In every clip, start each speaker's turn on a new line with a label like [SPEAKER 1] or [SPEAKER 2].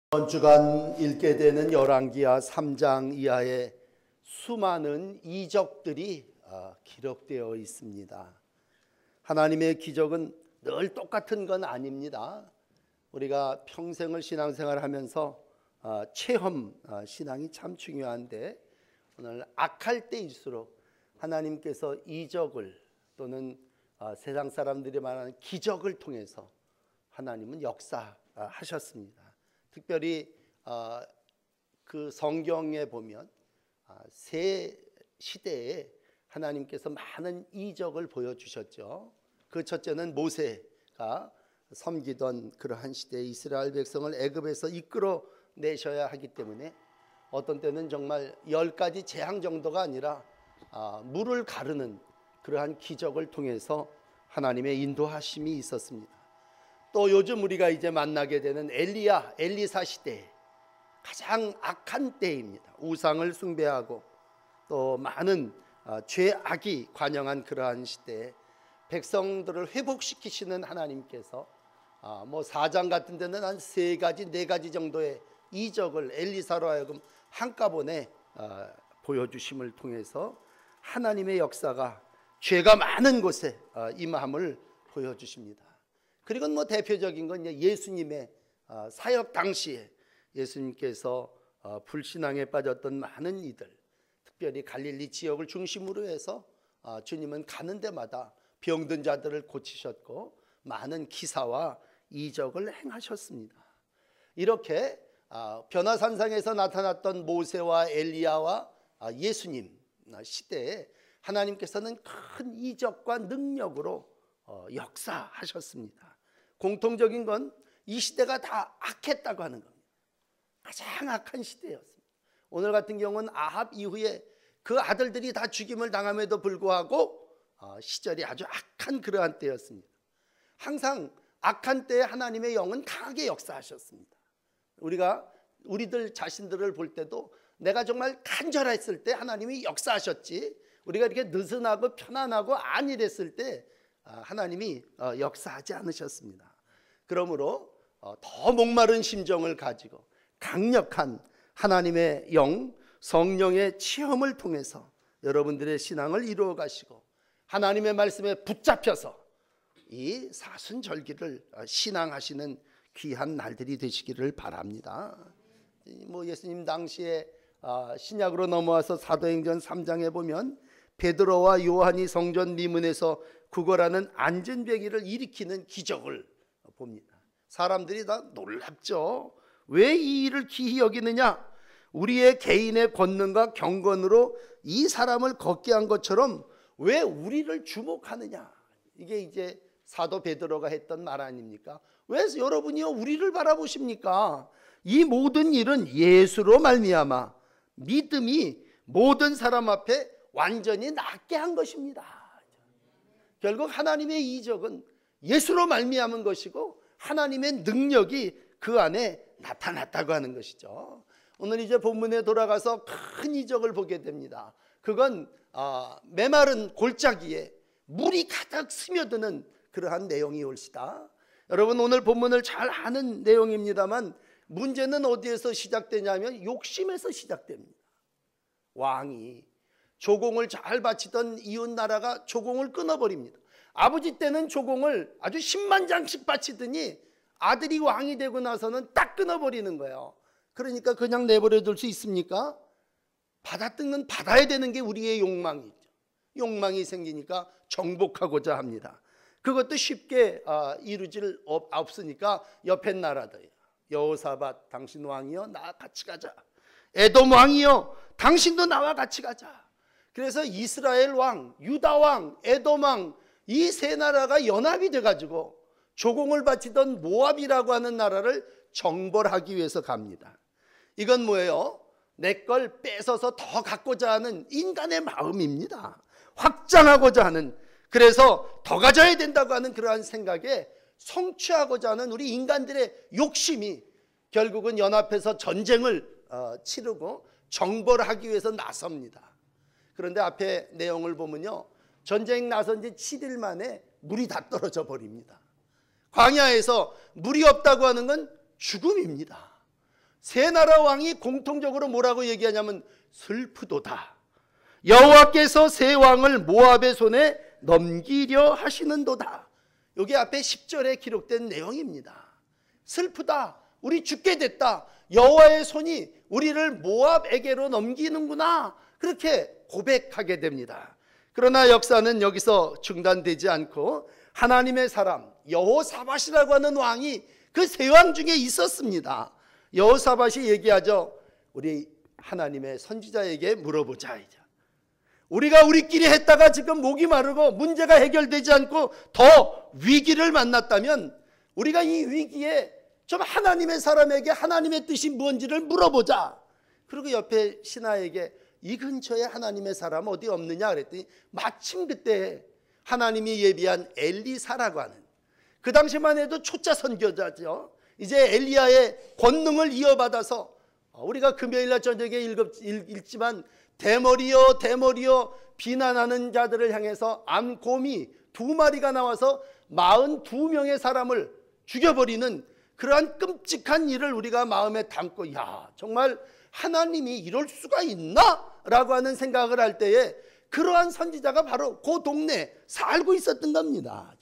[SPEAKER 1] 이번 주간 읽게 되는 열왕기하 3장 이하의 수많은 이적들이 기록되어 있습니다. 하나님의 기적은 늘 똑같은 건 아닙니다. 우리가 평생을 신앙생활하면서 체험 신앙이 참 중요한데, 오늘 악할 때일수록 하나님께서 이적을 또는 세상 사람들이 말하는 기적을 통해서 하나님은 역사하셨습니다. 특별히 그 성경에 보면 세 시대에 하나님께서 많은 이적을 보여주셨죠. 그 첫째는 모세가 섬기던 그러한 시대에 이스라엘 백성을 애굽에서 이끌어 내셔야 하기 때문에 어떤 때는 정말 10가지 재앙 정도가 아니라 물을 가르는 그러한 기적을 통해서 하나님의 인도하심이 있었습니다. 또 요즘 우리가 이제 만나게 되는 엘리사 시대, 가장 악한 때입니다. 우상을 숭배하고 또 많은 죄악이 관영한 그러한 시대에 백성들을 회복시키시는 하나님께서 4장 같은 데는 한 3가지 4가지 정도의 이적을 엘리사로 하여금 한꺼번에 보여주심을 통해서 하나님의 역사가 죄가 많은 곳에 임함을 보여주십니다. 그리고 대표적인 건 예수님의 사역 당시에 예수님께서 불신앙에 빠졌던 많은 이들, 특별히 갈릴리 지역을 중심으로 해서 주님은 가는 데마다 병든 자들을 고치셨고 많은 기사와 이적을 행하셨습니다. 이렇게 변화산상에서 나타났던 모세와 엘리야와 예수님 시대에 하나님께서는 큰 이적과 능력으로 역사하셨습니다. 공통적인 건 이 시대가 다 악했다고 하는 겁니다. 가장 악한 시대였습니다. 오늘 같은 경우는 아합 이후에 그 아들들이 다 죽임을 당함에도 불구하고 시절이 아주 악한 그러한 때였습니다. 항상 악한 때에 하나님의 영은 강하게 역사하셨습니다. 우리들 자신들을 볼 때도 내가 정말 간절했을 때 하나님이 역사하셨지, 우리가 이렇게 느슨하고 편안하고 안일했을 때 하나님이 역사하지 않으셨습니다. 그러므로 더 목마른 심정을 가지고 강력한 하나님의 영, 성령의 체험을 통해서 여러분들의 신앙을 이루어 가시고 하나님의 말씀에 붙잡혀서 이 사순절기를 신앙하시는 귀한 날들이 되시기를 바랍니다. 예수님 당시에 신약으로 넘어와서 사도행전 3장에 보면 베드로와 요한이 성전 미문에서 구걸하는 안전뱅이를 일으키는 기적을 봅니다. 사람들이 다 놀랍죠. 왜 이 일을 기히 여기느냐? 우리의 개인의 권능과 경건으로 이 사람을 걷게 한 것처럼 왜 우리를 주목하느냐? 이게 이제 사도 베드로가 했던 말 아닙니까? 왜 여러분이요 우리를 바라보십니까? 이 모든 일은 예수로 말미암아 믿음이 모든 사람 앞에 완전히 낫게 한 것입니다. 결국 하나님의 이적은 예수로 말미암은 것이고 하나님의 능력이 그 안에 나타났다고 하는 것이죠. 오늘 이제 본문에 돌아가서 큰 이적을 보게 됩니다. 그건 메마른 골짜기에 물이 가득 스며드는 그러한 내용이 올시다. 여러분 오늘 본문을 잘 아는 내용입니다만 문제는 어디에서 시작되냐면 욕심에서 시작됩니다. 왕이 조공을 잘 바치던 이웃 나라가 조공을 끊어버립니다. 아버지 때는 조공을 아주 10만 장씩 바치더니 아들이 왕이 되고 나서는 딱 끊어버리는 거예요. 그러니까 그냥 내버려 둘 수 있습니까? 받아뜯는 받아야 되는 게 우리의 욕망이죠. 욕망이 생기니까 정복하고자 합니다. 그것도 쉽게 이루질 없으니까 옆에 나라들, 여호사밧 당신 왕이여 나와 같이 가자. 에돔 왕이여 당신도 나와 같이 가자. 그래서 이스라엘 왕, 유다 왕, 에돔 왕 이 세 나라가 연합이 돼가지고 조공을 바치던 모압이라고 하는 나라를 정벌하기 위해서 갑니다. 이건 뭐예요? 내 걸 뺏어서 더 갖고자 하는 인간의 마음입니다. 확장하고자 하는, 그래서 더 가져야 된다고 하는 그러한 생각에 성취하고자 하는 우리 인간들의 욕심이 결국은 연합해서 전쟁을 치르고 정벌하기 위해서 나섭니다. 그런데 앞에 내용을 보면요, 전쟁 나선 지 7일 만에 물이 다 떨어져 버립니다. 광야에서 물이 없다고 하는 건 죽음입니다. 세 나라 왕이 공통적으로 뭐라고 얘기하냐면 슬프도다. 여호와께서 세 왕을 모압의 손에 넘기려 하시는도다. 여기 앞에 10절에 기록된 내용입니다. 슬프다. 우리 죽게 됐다. 여호와의 손이 우리를 모압에게로 넘기는구나. 그렇게 고백하게 됩니다. 그러나 역사는 여기서 중단되지 않고 하나님의 사람 여호사밧이라고 하는 왕이 그 세 왕 중에 있었습니다. 여호사밧이 얘기하죠. 우리 하나님의 선지자에게 물어보자. 이제 우리가 우리끼리 했다가 지금 목이 마르고 문제가 해결되지 않고 더 위기를 만났다면 우리가 이 위기에 좀 하나님의 사람에게 하나님의 뜻이 뭔지를 물어보자. 그리고 옆에 신하에게 이 근처에 하나님의 사람 어디 없느냐 그랬더니 마침 그때 하나님이 예비한 엘리사라고 하는, 그 당시만 해도 초짜 선교자죠. 이제 엘리야의 권능을 이어받아서 우리가 금요일날 저녁에 읽지만 대머리여 대머리여 비난하는 자들을 향해서 암곰이 2마리가 나와서 42명의 사람을 죽여버리는 그러한 끔찍한 일을 우리가 마음에 담고, 야 정말 하나님이 이럴 수가 있나? 라고 하는 생각을 할 때에 그러한 선지자가 바로 그 동네에 살고 있었던 겁니다.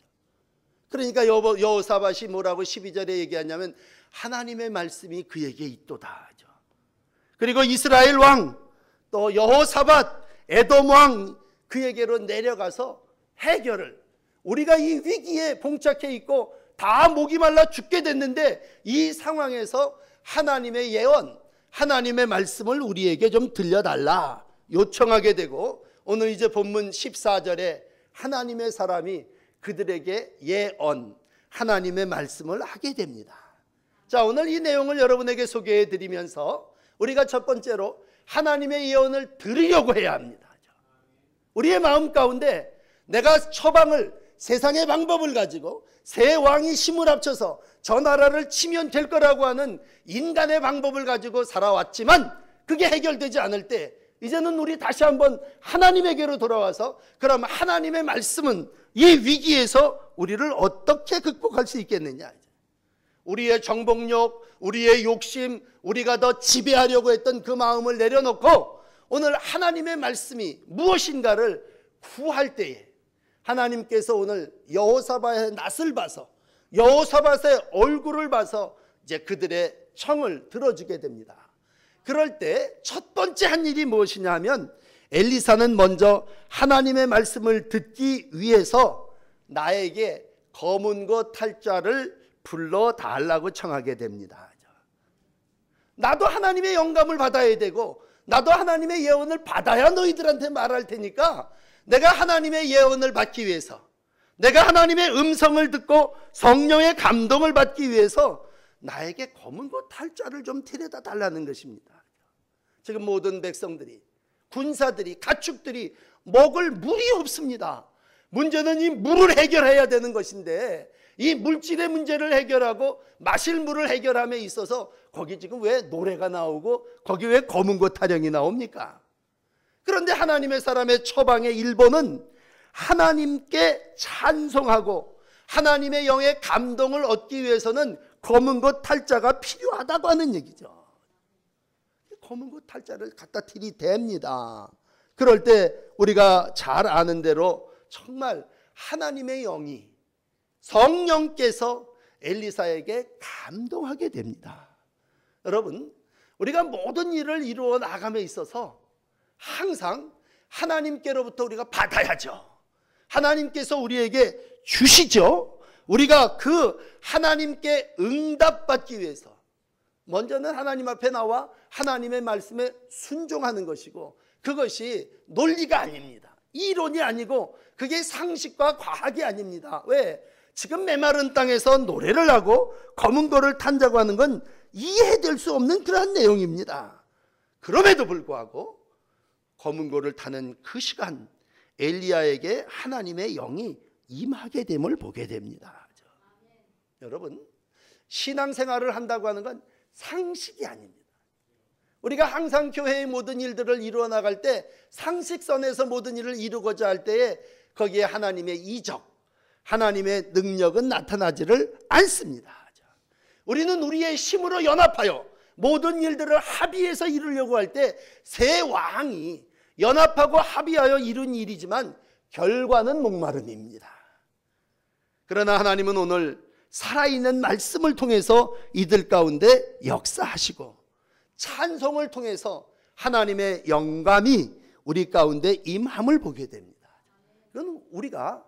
[SPEAKER 1] 그러니까 여호사밧이 뭐라고 12절에 얘기하냐면 하나님의 말씀이 그에게 있도다. 그리고 이스라엘 왕 또 여호사밧 에돔 왕 그에게로 내려가서 해결을, 우리가 이 위기에 봉착해 있고 다 목이 말라 죽게 됐는데 이 상황에서 하나님의 예언, 하나님의 말씀을 우리에게 좀 들려달라 요청하게 되고, 오늘 이제 본문 14절에 하나님의 사람이 그들에게 예언, 하나님의 말씀을 하게 됩니다. 자, 오늘 이 내용을 여러분에게 소개해 드리면서 우리가 첫 번째로 하나님의 예언을 들으려고 해야 합니다. 우리의 마음 가운데 내가 처방을, 세상의 방법을 가지고 세 왕이 힘을 합쳐서 저 나라를 치면 될 거라고 하는 인간의 방법을 가지고 살아왔지만 그게 해결되지 않을 때 이제는 우리 다시 한번 하나님에게로 돌아와서 그럼 하나님의 말씀은 이 위기에서 우리를 어떻게 극복할 수 있겠느냐. 우리의 정복욕, 우리의 욕심, 우리가 더 지배하려고 했던 그 마음을 내려놓고 오늘 하나님의 말씀이 무엇인가를 구할 때에 하나님께서 오늘 여호사밧의 낯을 봐서, 여호사밧의 얼굴을 봐서 이제 그들의 청을 들어주게 됩니다. 그럴 때 첫 번째 한 일이 무엇이냐 하면 엘리사는 먼저 하나님의 말씀을 듣기 위해서 나에게 검은 것 탈자를 불러달라고 청하게 됩니다. 나도 하나님의 영감을 받아야 되고 나도 하나님의 예언을 받아야 너희들한테 말할 테니까 내가 하나님의 예언을 받기 위해서, 내가 하나님의 음성을 듣고 성령의 감동을 받기 위해서 나에게 검은 것 탈자를 좀 데려다 달라는 것입니다. 지금 모든 백성들이, 군사들이, 가축들이 먹을 물이 없습니다. 문제는 이 물을 해결해야 되는 것인데 이 물질의 문제를 해결하고 마실 물을 해결함에 있어서 거기 지금 왜 노래가 나오고 거기 왜 검은 것 타령이 나옵니까? 그런데 하나님의 사람의 처방의 1번은 하나님께 찬송하고 하나님의 영의 감동을 얻기 위해서는 검은 것 탈자가 필요하다고 하는 얘기죠. 검은 것 탈자를 갖다 들이댑니다. 그럴 때 우리가 잘 아는 대로 정말 하나님의 영이, 성령께서 엘리사에게 감동하게 됩니다. 여러분, 우리가 모든 일을 이루어 나감에 있어서 항상 하나님께로부터 우리가 받아야죠. 하나님께서 우리에게 주시죠. 우리가 그 하나님께 응답받기 위해서 먼저는 하나님 앞에 나와 하나님의 말씀에 순종하는 것이고, 그것이 논리가 아닙니다. 이론이 아니고 그게 상식과 과학이 아닙니다. 왜? 지금 메마른 땅에서 노래를 하고 검은 거를 탄다고 하는 건 이해될 수 없는 그러한 내용입니다. 그럼에도 불구하고 검은 거를 타는 그 시간 엘리야에게 하나님의 영이 임하게 됨을 보게 됩니다. 여러분, 신앙생활을 한다고 하는 건 상식이 아닙니다. 우리가 항상 교회의 모든 일들을 이루어 나갈 때 상식선에서 모든 일을 이루고자 할 때에 거기에 하나님의 이적, 하나님의 능력은 나타나지를 않습니다. 우리는 우리의 힘으로 연합하여 모든 일들을 합의해서 이루려고 할 때 세 왕이 연합하고 합의하여 이룬 일이지만 결과는 목마름입니다. 그러나 하나님은 오늘 살아있는 말씀을 통해서 이들 가운데 역사하시고 찬송을 통해서 하나님의 영감이 우리 가운데 임함을 보게 됩니다. 이건 우리가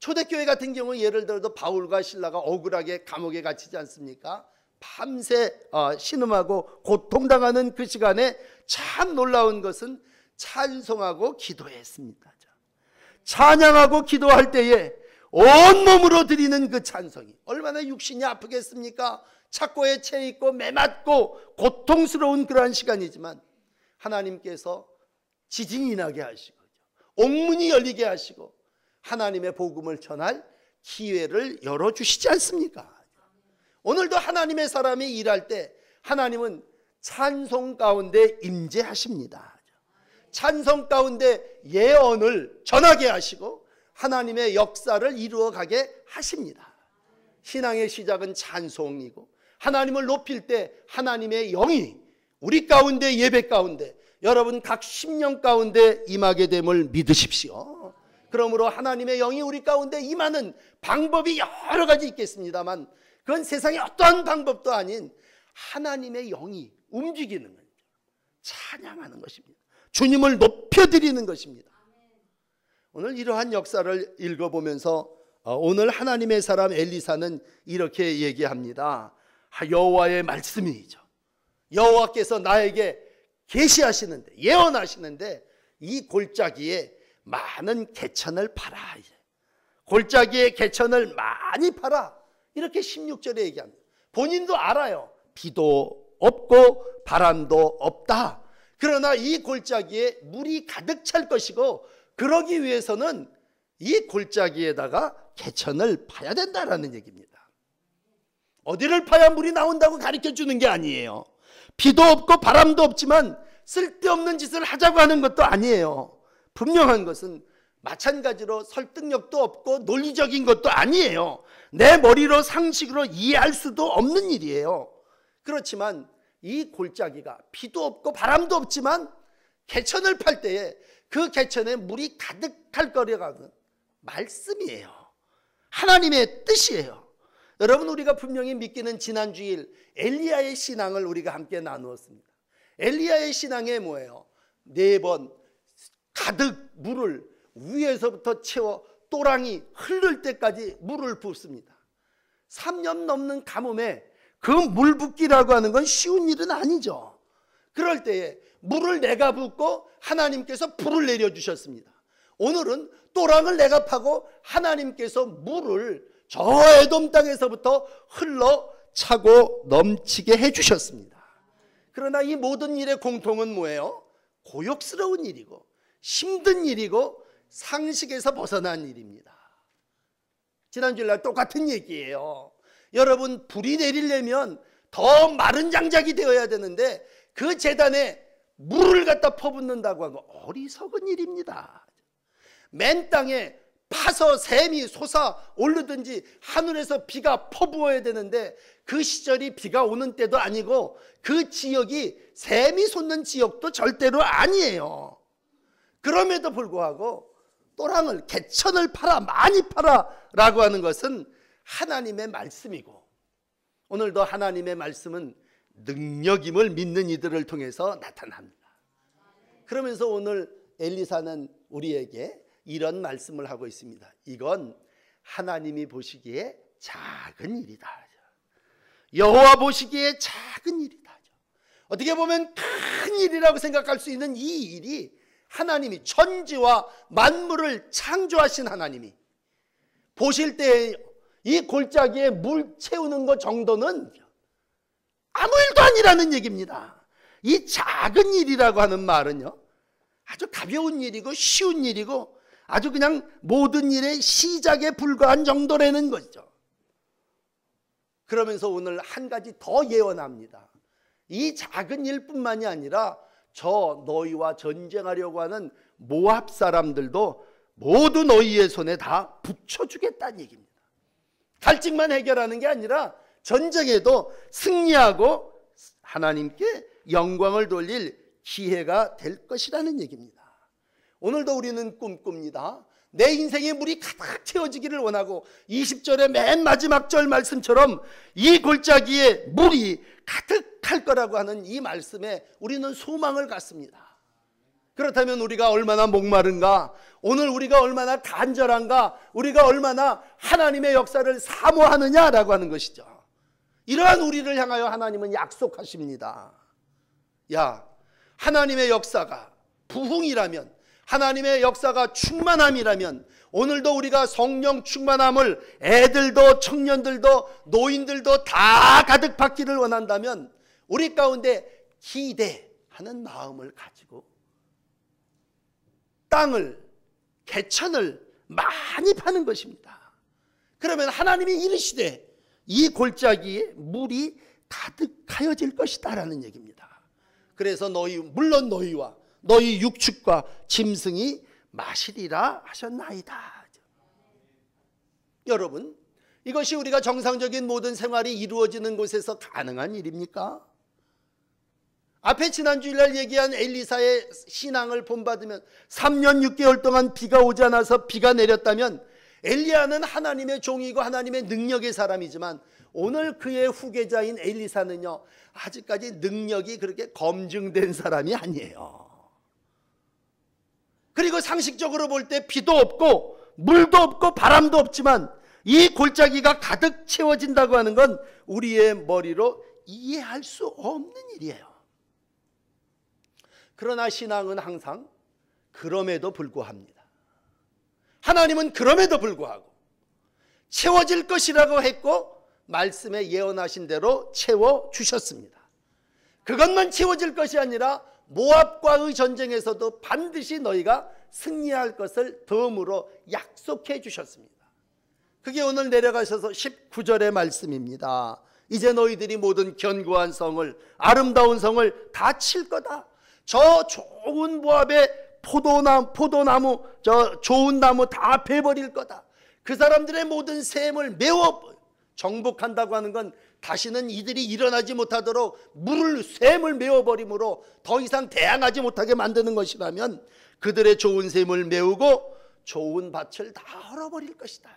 [SPEAKER 1] 초대교회 같은 경우 예를 들어도 바울과 실라가 억울하게 감옥에 갇히지 않습니까? 밤새 신음하고 고통당하는 그 시간에 참 놀라운 것은 찬송하고 기도했습니다. 찬양하고 기도할 때에 온몸으로 드리는 그 찬송이 얼마나 육신이 아프겠습니까? 착고에 채 있고 매맞고 고통스러운 그러한 시간이지만 하나님께서 지진이 나게 하시고 옥문이 열리게 하시고 하나님의 복음을 전할 기회를 열어주시지 않습니까? 오늘도 하나님의 사람이 일할 때 하나님은 찬송 가운데 임재하십니다. 찬송 가운데 예언을 전하게 하시고 하나님의 역사를 이루어가게 하십니다. 신앙의 시작은 찬송이고 하나님을 높일 때 하나님의 영이 우리 가운데 예배 가운데 여러분 각 심령 가운데 임하게 됨을 믿으십시오. 그러므로 하나님의 영이 우리 가운데 임하는 방법이 여러 가지 있겠습니다만 그건 세상의 어떠한 방법도 아닌 하나님의 영이 움직이는 거죠. 찬양하는 것입니다. 주님을 높여드리는 것입니다. 오늘 이러한 역사를 읽어보면서 오늘 하나님의 사람 엘리사는 이렇게 얘기합니다. 여호와의 말씀이죠. 여호와께서 나에게 계시하시는데 예언하시는데 이 골짜기에 많은 개천을 팔아. 골짜기에 개천을 많이 팔아. 이렇게 16절에 얘기합니다. 본인도 알아요. 비도 없고 바람도 없다. 그러나 이 골짜기에 물이 가득 찰 것이고 그러기 위해서는 이 골짜기에다가 개천을 파야 된다라는 얘기입니다. 어디를 파야 물이 나온다고 가르쳐 주는 게 아니에요. 비도 없고 바람도 없지만 쓸데없는 짓을 하자고 하는 것도 아니에요. 분명한 것은 마찬가지로 설득력도 없고 논리적인 것도 아니에요. 내 머리로 상식으로 이해할 수도 없는 일이에요. 그렇지만 이 골짜기가 비도 없고 바람도 없지만 개천을 팔 때에 그 개천에 물이 가득할 거라는 말씀이에요. 하나님의 뜻이에요. 여러분 우리가 분명히 믿기는 지난 주일 엘리야의 신앙을 우리가 함께 나누었습니다. 엘리야의 신앙에 뭐예요? 4번 가득 물을 위에서부터 채워 또랑이 흐를 때까지 물을 붓습니다. 3년 넘는 가뭄에 그 물 붓기라고 하는 건 쉬운 일은 아니죠. 그럴 때에 물을 내가 붓고 하나님께서 불을 내려주셨습니다. 오늘은 또랑을 내가 파고 하나님께서 물을 저 에돔 땅에서부터 흘러 차고 넘치게 해주셨습니다. 그러나 이 모든 일의 공통은 뭐예요? 고역스러운 일이고 힘든 일이고 상식에서 벗어난 일입니다. 지난주일날 똑같은 얘기예요. 여러분 불이 내리려면 더 마른 장작이 되어야 되는데 그 재단에 물을 갖다 퍼붓는다고 하고 어리석은 일입니다. 맨 땅에 파서 샘이 솟아 오르든지 하늘에서 비가 퍼부어야 되는데 그 시절이 비가 오는 때도 아니고 그 지역이 샘이 솟는 지역도 절대로 아니에요. 그럼에도 불구하고 또랑을 개천을 팔아 많이 팔아 라고 하는 것은 하나님의 말씀이고 오늘도 하나님의 말씀은 능력임을 믿는 이들을 통해서 나타납니다. 그러면서 오늘 엘리사는 우리에게 이런 말씀을 하고 있습니다. 이건 하나님이 보시기에 작은 일이다. 여호와 보시기에 작은 일이다. 어떻게 보면 큰 일이라고 생각할 수 있는 이 일이 하나님이 천지와 만물을 창조하신 하나님이 보실 때 이 골짜기에 물 채우는 것 정도는 아무 일도 아니라는 얘기입니다. 이 작은 일이라고 하는 말은요 아주 가벼운 일이고 쉬운 일이고 아주 그냥 모든 일의 시작에 불과한 정도라는 거죠. 그러면서 오늘 한 가지 더 예언합니다. 이 작은 일뿐만이 아니라 저 너희와 전쟁하려고 하는 모압 사람들도 모두 너희의 손에 다 붙여주겠다는 얘기입니다. 갈증만 해결하는 게 아니라 전쟁에도 승리하고 하나님께 영광을 돌릴 기회가 될 것이라는 얘기입니다. 오늘도 우리는 꿈꿉니다. 내 인생에 물이 가득 채워지기를 원하고 20절의 맨 마지막 절 말씀처럼 이 골짜기에 물이 가득할 거라고 하는 이 말씀에 우리는 소망을 갖습니다. 그렇다면 우리가 얼마나 목마른가, 오늘 우리가 얼마나 간절한가, 우리가 얼마나 하나님의 역사를 사모하느냐라고 하는 것이죠. 이러한 우리를 향하여 하나님은 약속하십니다. 야, 하나님의 역사가 부흥이라면, 하나님의 역사가 충만함이라면 오늘도 우리가 성령 충만함을 애들도 청년들도 노인들도 다 가득 받기를 원한다면 우리 가운데 기대하는 마음을 가지고 땅을, 개천을 많이 파는 것입니다. 그러면 하나님이 이르시되 이 골짜기에 물이 가득하여질 것이다 라는 얘기입니다. 그래서 물론 너희와 너희 육축과 짐승이 마시리라 하셨나이다. 여러분, 이것이 우리가 정상적인 모든 생활이 이루어지는 곳에서 가능한 일입니까? 앞에 지난 주일날 얘기한 엘리사의 신앙을 본받으면 3년 6개월 동안 비가 오지 않아서 비가 내렸다면 엘리야는 하나님의 종이고 하나님의 능력의 사람이지만 오늘 그의 후계자인 엘리사는요, 아직까지 능력이 그렇게 검증된 사람이 아니에요. 그리고 상식적으로 볼 때 비도 없고 물도 없고 바람도 없지만 이 골짜기가 가득 채워진다고 하는 건 우리의 머리로 이해할 수 없는 일이에요. 그러나 신앙은 항상 그럼에도 불구합니다. 하나님은 그럼에도 불구하고 채워질 것이라고 했고 말씀에 예언하신 대로 채워주셨습니다. 그것만 채워질 것이 아니라 모압과의 전쟁에서도 반드시 너희가 승리할 것을 덤으로 약속해 주셨습니다. 그게 오늘 내려가셔서 19절의 말씀입니다. 이제 너희들이 모든 견고한 성을, 아름다운 성을 다 칠 거다. 저 좋은 모압의 포도나무, 저 좋은 나무 다 베버릴 거다. 그 사람들의 모든 샘을 메워 정복한다고 하는 건 다시는 이들이 일어나지 못하도록 샘을 메워버림으로 더 이상 대항하지 못하게 만드는 것이라면 그들의 좋은 샘을 메우고 좋은 밭을 다 헐어버릴 것이다.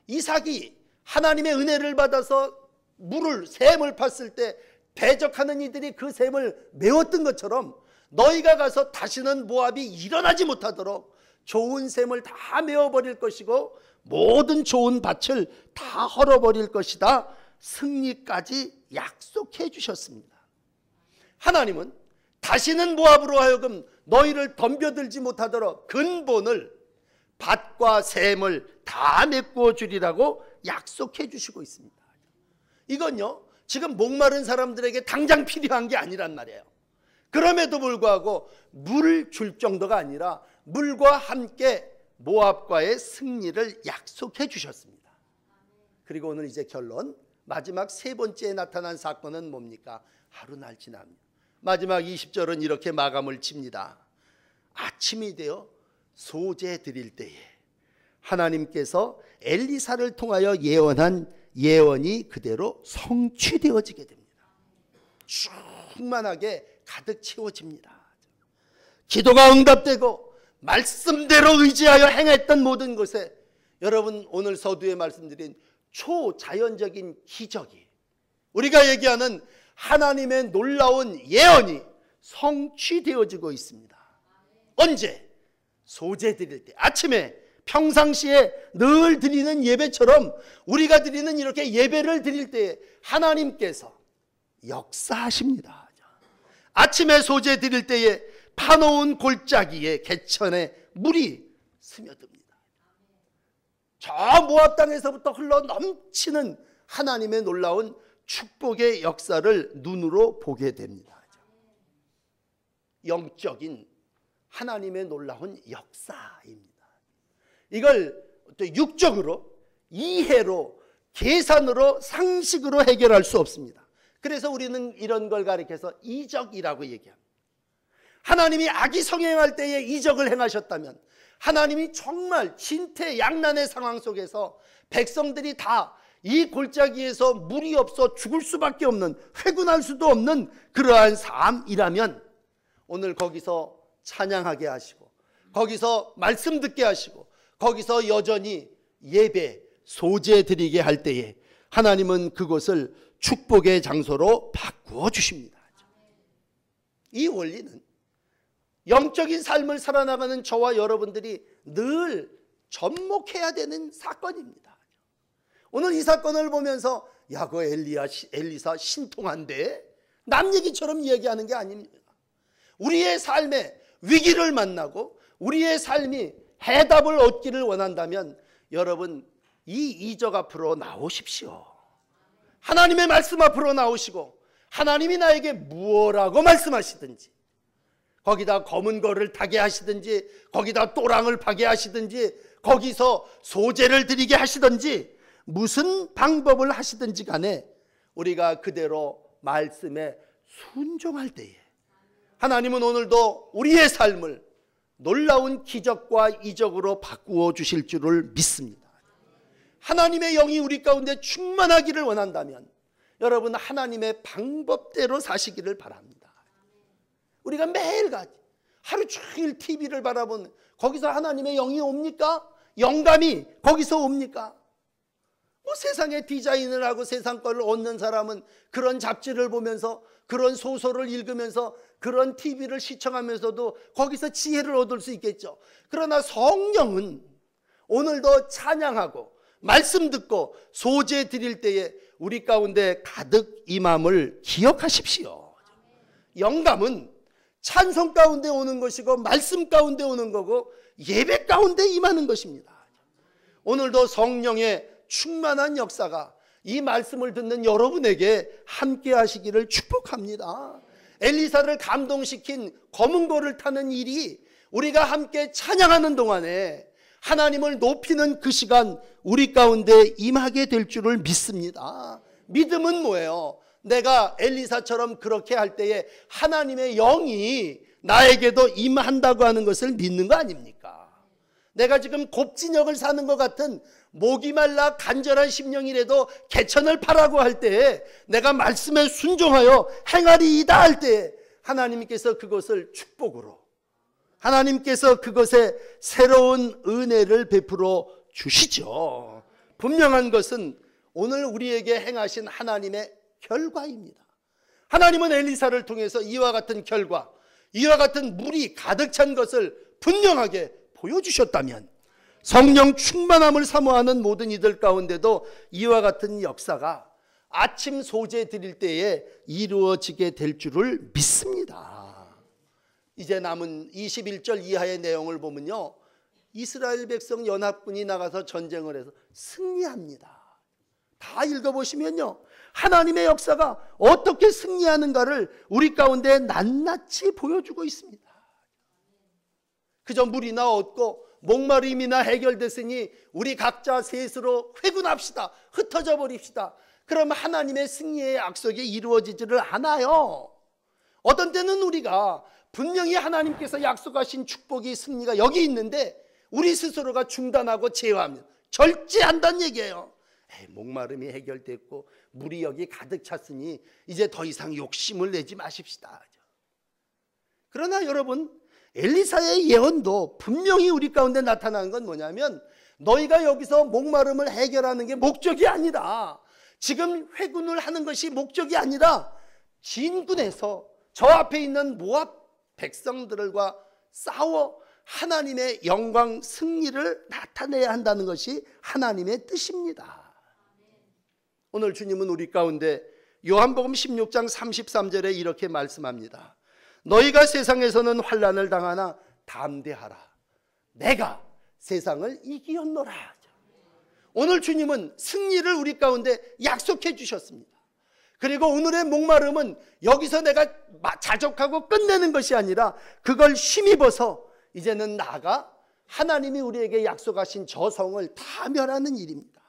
[SPEAKER 1] 이삭이 하나님의 은혜를 받아서 샘을 팠을 때 대적하는 이들이 그 샘을 메웠던 것처럼 너희가 가서 다시는 모압이 일어나지 못하도록 좋은 샘을 다 메워버릴 것이고 모든 좋은 밭을 다 헐어버릴 것이다. 승리까지 약속해 주셨습니다. 하나님은 다시는 모압으로 하여금 너희를 덤벼들지 못하도록 근본을 밭과 샘을 다 메꾸어 주리라고 약속해 주시고 있습니다. 이건요, 지금 목마른 사람들에게 당장 필요한 게 아니란 말이에요. 그럼에도 불구하고 물 줄 정도가 아니라 물과 함께 모압과의 승리를 약속해 주셨습니다. 그리고 오늘 이제 결론, 마지막 세 번째에 나타난 사건은 뭡니까? 하루날 지나면 마지막 20절은 이렇게 마감을 칩니다. 아침이 되어 소재 드릴 때에 하나님께서 엘리사를 통하여 예언한 예언이 그대로 성취되어지게 됩니다. 충만하게 가득 채워집니다. 기도가 응답되고 말씀대로 의지하여 행했던 모든 것에 여러분 오늘 서두에 말씀드린 초자연적인 기적이, 우리가 얘기하는 하나님의 놀라운 예언이 성취되어지고 있습니다. 언제? 소재 드릴 때, 아침에 평상시에 늘 드리는 예배처럼 우리가 드리는 이렇게 예배를 드릴 때 하나님께서 역사하십니다. 아침에 소재 드릴 때에 파놓은 골짜기에 개천에 물이 스며듭니다. 저 모압 땅에서부터 흘러 넘치는 하나님의 놀라운 축복의 역사를 눈으로 보게 됩니다. 영적인 하나님의 놀라운 역사입니다. 이걸 또 육적으로, 이해로, 계산으로, 상식으로 해결할 수 없습니다. 그래서 우리는 이런 걸 가리켜서 이적이라고 얘기합니다. 하나님이 악의성행할 때에 이적을 행하셨다면 하나님이 정말 진퇴양난의 상황 속에서 백성들이 다 이 골짜기에서 물이 없어 죽을 수밖에 없는, 회군할 수도 없는 그러한 삶이라면 오늘 거기서 찬양하게 하시고, 거기서 말씀 듣게 하시고, 거기서 여전히 예배, 소재 드리게 할 때에 하나님은 그곳을 축복의 장소로 바꾸어 주십니다. 이 원리는 영적인 삶을 살아나가는 저와 여러분들이 늘 접목해야 되는 사건입니다. 오늘 이 사건을 보면서 야, 그 엘리사 신통한데? 남 얘기처럼 얘기하는 게 아닙니다. 우리의 삶에 위기를 만나고 우리의 삶이 해답을 얻기를 원한다면 여러분, 이 이적 앞으로 나오십시오. 하나님의 말씀 앞으로 나오시고 하나님이 나에게 무엇라고 말씀하시든지, 거기다 검은 거를 타게 하시든지, 거기다 또랑을 파게 하시든지, 거기서 소재를 드리게 하시든지, 무슨 방법을 하시든지 간에 우리가 그대로 말씀에 순종할 때에 하나님은 오늘도 우리의 삶을 놀라운 기적과 이적으로 바꾸어 주실 줄을 믿습니다. 하나님의 영이 우리 가운데 충만하기를 원한다면 여러분, 하나님의 방법대로 사시기를 바랍니다. 우리가 매일같이 하루 종일 TV를 바라보는, 거기서 하나님의 영이 옵니까? 영감이 거기서 옵니까? 뭐 세상에 디자인을 하고 세상 거를 얻는 사람은 그런 잡지를 보면서, 그런 소설을 읽으면서, 그런 TV를 시청하면서도 거기서 지혜를 얻을 수 있겠죠. 그러나 성령은 오늘도 찬양하고 말씀 듣고 소재 드릴 때에 우리 가운데 가득 임함을 기억하십시오. 영감은 찬송 가운데 오는 것이고 말씀 가운데 오는 거고 예배 가운데 임하는 것입니다. 오늘도 성령의 충만한 역사가 이 말씀을 듣는 여러분에게 함께 하시기를 축복합니다. 엘리사를 감동시킨 검은 고를 타는 일이 우리가 함께 찬양하는 동안에 하나님을 높이는 그 시간 우리 가운데 임하게 될 줄을 믿습니다. 믿음은 뭐예요? 내가 엘리사처럼 그렇게 할 때에 하나님의 영이 나에게도 임한다고 하는 것을 믿는 거 아닙니까? 내가 지금 곱진역을 사는 것 같은 목이 말라 간절한 심령이라도 개천을 파라고 할 때에 내가 말씀에 순종하여 행하리이다 할 때에 하나님께서 그것을 축복으로, 하나님께서 그것에 새로운 은혜를 베풀어 주시죠. 분명한 것은 오늘 우리에게 행하신 하나님의 결과입니다. 하나님은 엘리사를 통해서 이와 같은 결과, 이와 같은 물이 가득 찬 것을 분명하게 보여주셨다면 성령 충만함을 사모하는 모든 이들 가운데도 이와 같은 역사가 아침 소재 드릴 때에 이루어지게 될 줄을 믿습니다. 이제 남은 21절 이하의 내용을 보면요, 이스라엘 백성 연합군이 나가서 전쟁을 해서 승리합니다. 다 읽어보시면요, 하나님의 역사가 어떻게 승리하는가를 우리 가운데 낱낱이 보여주고 있습니다. 그저 물이나 얻고 목마름이나 해결됐으니 우리 각자 셋으로 회군합시다, 흩어져 버립시다. 그럼 하나님의 승리의 약속이 이루어지지를 않아요. 어떤 때는 우리가 분명히 하나님께서 약속하신 축복이, 승리가 여기 있는데 우리 스스로가 중단하고 제어하면 절제한다는 얘기예요. 목마름이 해결됐고 물이 여기 가득 찼으니 이제 더 이상 욕심을 내지 마십시다. 그러나 여러분, 엘리사의 예언도 분명히 우리 가운데 나타나는 건 뭐냐면, 너희가 여기서 목마름을 해결하는 게 목적이 아니라, 지금 회군을 하는 것이 목적이 아니라 진군에서 저 앞에 있는 모압 백성들과 싸워 하나님의 영광 승리를 나타내야 한다는 것이 하나님의 뜻입니다. 오늘 주님은 우리 가운데 요한복음 16장 33절에 이렇게 말씀합니다. 너희가 세상에서는 환난을 당하나 담대하라, 내가 세상을 이기었노라. 오늘 주님은 승리를 우리 가운데 약속해 주셨습니다. 그리고 오늘의 목마름은 여기서 내가 자족하고 끝내는 것이 아니라 그걸 힘입어서 이제는 나아가 하나님이 우리에게 약속하신 저 성을 다 멸하는 일입니다.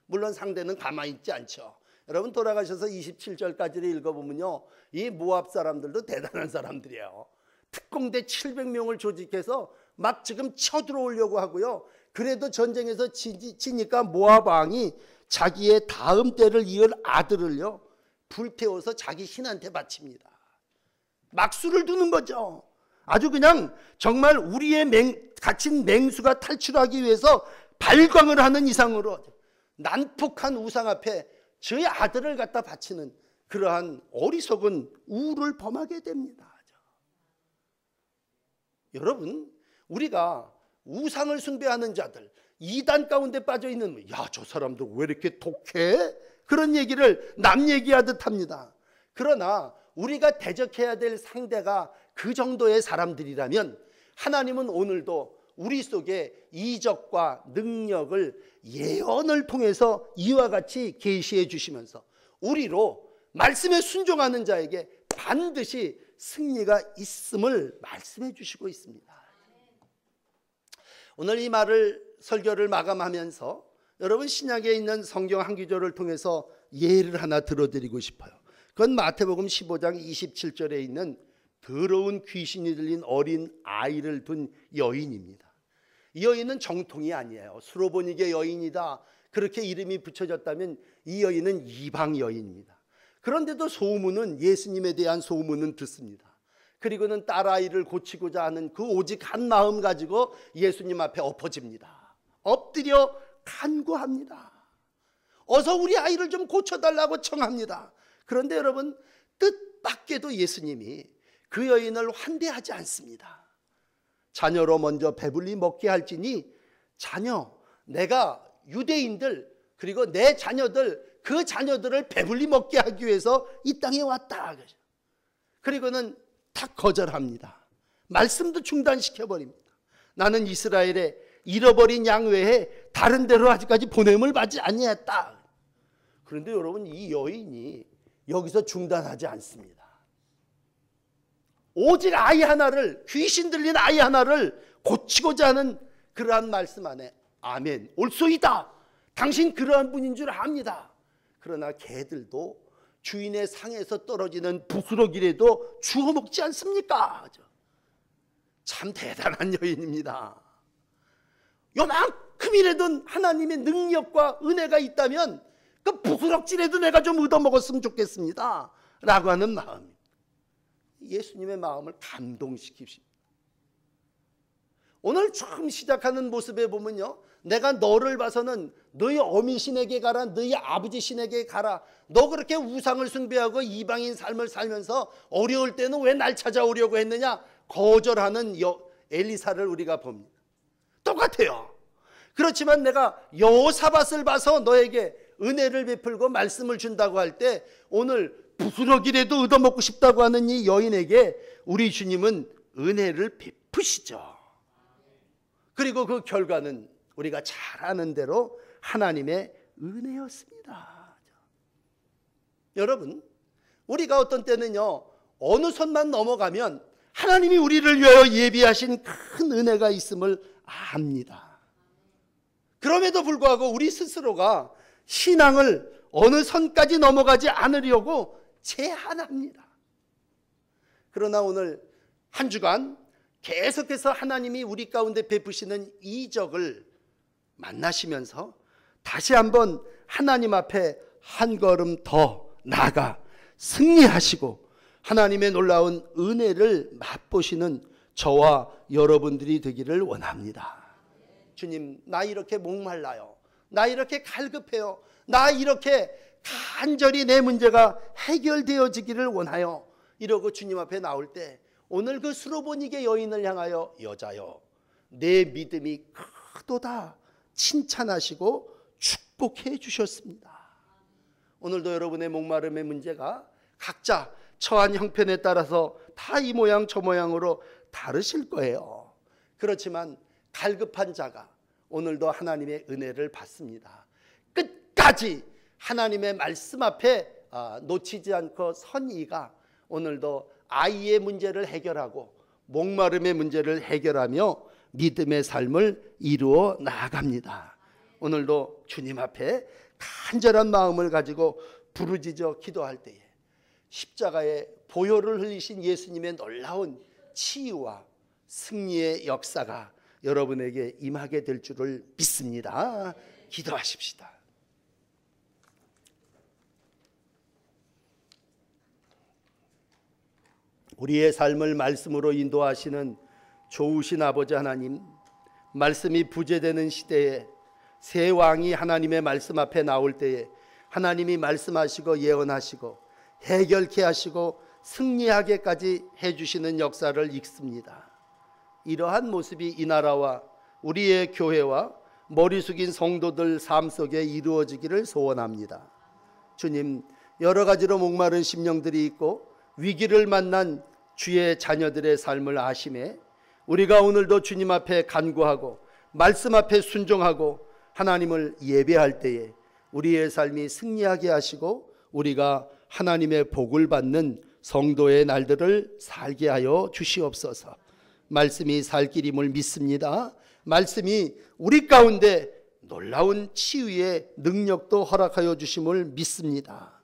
[SPEAKER 1] 물론 상대는 가만히 있지 않죠. 여러분, 돌아가셔서 27절까지를 읽어보면요, 이 모압 사람들도 대단한 사람들이에요. 특공대 700명을 조직해서 막 지금 쳐들어오려고 하고요. 그래도 전쟁에서 지니까 모압 왕이 자기의 다음 때를 이을 아들을요 불태워서 자기 신한테 바칩니다. 막수를 두는 거죠. 아주 그냥 정말 우리의 갇힌 맹수가 탈출하기 위해서 발광을 하는 이상으로 난폭한 우상 앞에 저의 아들을 갖다 바치는 그러한 어리석은 우를 범하게 됩니다. 여러분, 우리가 우상을 숭배하는 자들, 이단 가운데 빠져 있는, 야, 저 사람들 왜 이렇게 독해? 그런 얘기를 남 얘기하듯 합니다. 그러나 우리가 대적해야 될 상대가 그 정도의 사람들이라면 하나님은 오늘도 우리 속에 이적과 능력을 예언을 통해서 이와 같이 계시해 주시면서 우리로 말씀에 순종하는 자에게 반드시 승리가 있음을 말씀해 주시고 있습니다. 오늘 이 설교를 마감하면서 여러분 신약에 있는 성경 한 구절을 통해서 예를 하나 들어드리고 싶어요. 그건 마태복음 15장 27절에 있는 더러운 귀신이 들린 어린 아이를 둔 여인입니다. 이 여인은 정통이 아니에요. 수로보니게 여인이다 그렇게 이름이 붙여졌다면 이 여인은 이방 여인입니다. 그런데도 소문은, 예수님에 대한 소문은 듣습니다. 그리고는 딸아이를 고치고자 하는 그 오직 한 마음 가지고 예수님 앞에 엎어집니다. 엎드려 간구합니다. 어서 우리 아이를 좀 고쳐달라고 청합니다. 그런데 여러분, 뜻밖에도 예수님이 그 여인을 환대하지 않습니다. 자녀로 먼저 배불리 먹게 할지니 자녀, 내가 유대인들 그리고 내 자녀들, 그 자녀들을 배불리 먹게 하기 위해서 이 땅에 왔다. 그리고는 다 거절합니다. 말씀도 중단시켜버립니다. 나는 이스라엘에 잃어버린 양 외에 다른 데로 아직까지 보냄을 받지 아니했다. 그런데 여러분, 이 여인이 여기서 중단하지 않습니다. 오직 아이 하나를, 귀신 들린 아이 하나를 고치고자 하는 그러한 말씀 안에 아멘, 옳소이다, 당신 그러한 분인 줄 압니다. 그러나 개들도 주인의 상에서 떨어지는 부스러기라도 주워 먹지 않습니까? 참 대단한 여인입니다. 요만큼이라도 하나님의 능력과 은혜가 있다면 그 부스럭지라도 내가 좀 얻어먹었으면 좋겠습니다 라고 하는 마음, 예수님의 마음을 감동시키십니다. 오늘 처음 시작하는 모습에 보면요, 내가 너를 봐서는 너희 어미 신에게 가라, 너희 아버지 신에게 가라. 너 그렇게 우상을 숭배하고 이방인 삶을 살면서 어려울 때는 왜 날 찾아오려고 했느냐, 거절하는 엘리사를 우리가 봅니다. 똑같아요. 그렇지만 내가 여호사밧을 봐서 너에게 은혜를 베풀고 말씀을 준다고 할 때 오늘 부스러기라도 얻어먹고 싶다고 하는 이 여인에게 우리 주님은 은혜를 베푸시죠. 그리고 그 결과는 우리가 잘 아는 대로 하나님의 은혜였습니다. 여러분, 우리가 어떤 때는요, 어느 선만 넘어가면 하나님이 우리를 위하여 예비하신 큰 은혜가 있음을 압니다. 그럼에도 불구하고 우리 스스로가 신앙을 어느 선까지 넘어가지 않으려고 제한합니다. 그러나 오늘 한 주간 계속해서 하나님이 우리 가운데 베푸시는 이적을 만나시면서 다시 한번 하나님 앞에 한 걸음 더 나아가 승리하시고 하나님의 놀라운 은혜를 맛보시는 저와 여러분들이 되기를 원합니다. 주님, 나 이렇게 목말라요. 나 이렇게 갈급해요. 나 이렇게 간절히 내 문제가 해결되어지기를 원하여 이러고 주님 앞에 나올 때 오늘 그 수로보니게 여인을 향하여 여자여, 내 믿음이 크도다 칭찬하시고 축복해 주셨습니다. 오늘도 여러분의 목마름의 문제가 각자 처한 형편에 따라서 다 이 모양 저 모양으로 다르실 거예요. 그렇지만 갈급한 자가 오늘도 하나님의 은혜를 받습니다. 끝까지 하나님의 말씀 앞에 놓치지 않고 선 이가 오늘도 아이의 문제를 해결하고 목마름의 문제를 해결하며 믿음의 삶을 이루어 나아갑니다. 오늘도 주님 앞에 간절한 마음을 가지고 부르짖어 기도할 때에 십자가의 보혈을 흘리신 예수님의 놀라운 치유와 승리의 역사가 여러분에게 임하게 될 줄을 믿습니다. 기도하십시다. 우리의 삶을 말씀으로 인도하시는 좋으신 아버지 하나님, 말씀이 부재되는 시대에 새 왕이 하나님의 말씀 앞에 나올 때에 하나님이 말씀하시고 예언하시고 해결케 하시고 승리하게까지 해주시는 역사를 읽습니다. 이러한 모습이 이 나라와 우리의 교회와 머리 숙인 성도들 삶 속에 이루어지기를 소원합니다. 주님, 여러 가지로 목마른 심령들이 있고 위기를 만난 주의 자녀들의 삶을 아심에 우리가 오늘도 주님 앞에 간구하고 말씀 앞에 순종하고 하나님을 예배할 때에 우리의 삶이 승리하게 하시고 우리가 하나님의 복을 받는 성도의 날들을 살게 하여 주시옵소서. 말씀이 살 길임을 믿습니다. 말씀이 우리 가운데 놀라운 치유의 능력도 허락하여 주심을 믿습니다.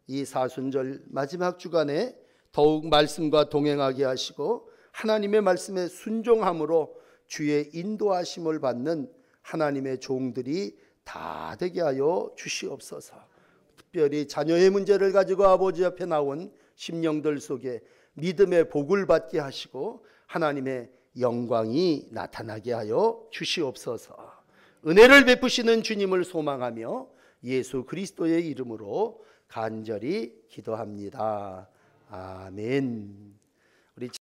[SPEAKER 1] 이 사순절 마지막 주간에 더욱 말씀과 동행하게 하시고 하나님의 말씀에 순종함으로 주의 인도하심을 받는 하나님의 종들이 다 되게 하여 주시옵소서. 특별히 자녀의 문제를 가지고 아버지 앞에 나온 심령들 속에 믿음의 복을 받게 하시고 하나님의 영광이 나타나게 하여 주시옵소서. 은혜를 베푸시는 주님을 소망하며 예수 그리스도의 이름으로 간절히 기도합니다. 아멘.